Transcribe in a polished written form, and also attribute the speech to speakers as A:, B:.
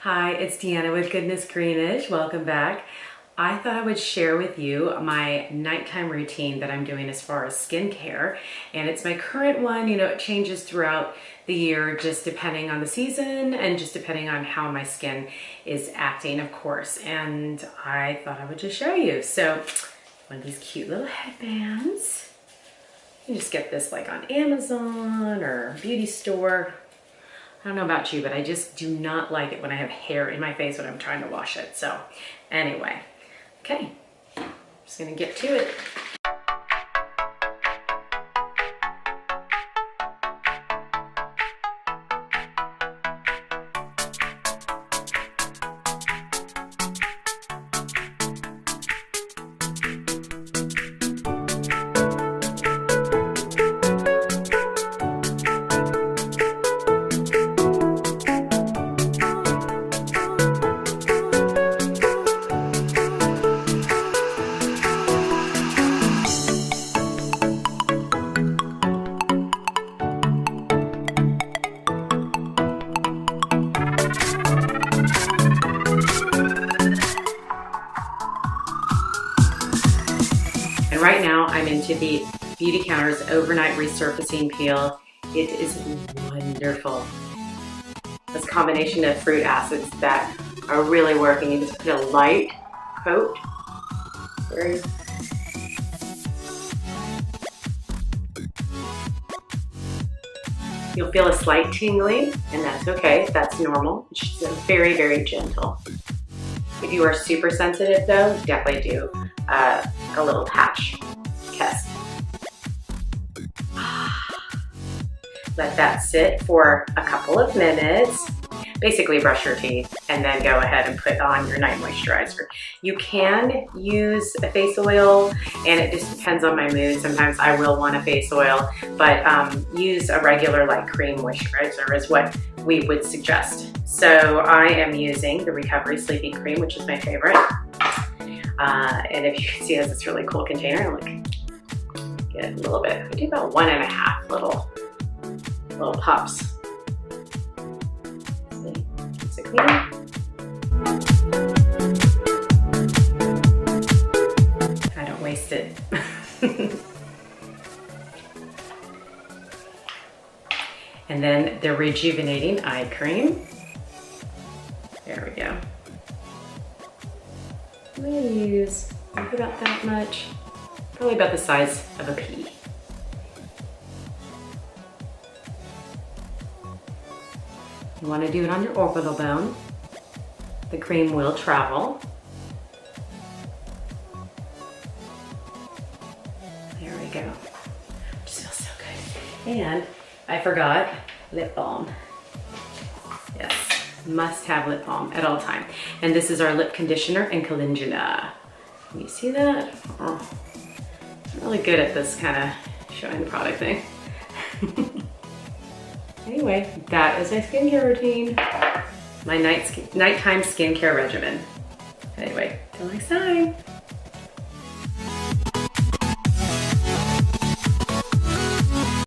A: Hi, it's Deanna with Goodness Greenish. Welcome back. I thought I would share with you my nighttime routine that I'm doing as far as skincare. And it's my current one. You know, it changes throughout the year just depending on the season and just depending on how my skin is acting, of course. And I thought I would just show you. So, one of these cute little headbands. You just get this like on Amazon or beauty store. I don't know about you, but I just do not like it when I have hair in my face when I'm trying to wash it. So anyway, okay, just gonna get to it. And right now I'm into the Beautycounter's Overnight Resurfacing Peel. It is wonderful. This combination of fruit acids that are really working. You just put a light coat. You'll feel a slight tingling, and that's okay. That's normal. It's just very, very gentle. If you are super sensitive though, definitely do a little patch test. Let that sit for a couple of minutes. Basically brush your teeth and then go ahead and put on your night moisturizer. You can use a face oil, and it just depends on my mood. Sometimes I will want a face oil, but use a regular light cream moisturizer is what we would suggest. So I am using the Recovery Sleeping Cream, which is my favorite. And if you can see, it has this really cool container. Look, get a little bit. I do about 1.5 little puffs. See, it's a clean. I don't waste it. And then the Rejuvenating Eye Cream. There we go. I'm gonna use about that much, probably about the size of a pea. You want to do it on your orbital bone. The cream will travel. There we go. Just feels so good. And I forgot lip balm. Yes, must have lip balm at all time. And this is our lip conditioner and calendula. Can you see that? Oh, I'm really good at this kind of showing the product thing. Anyway, that is my skincare routine. My nighttime skincare regimen. Anyway, till next time.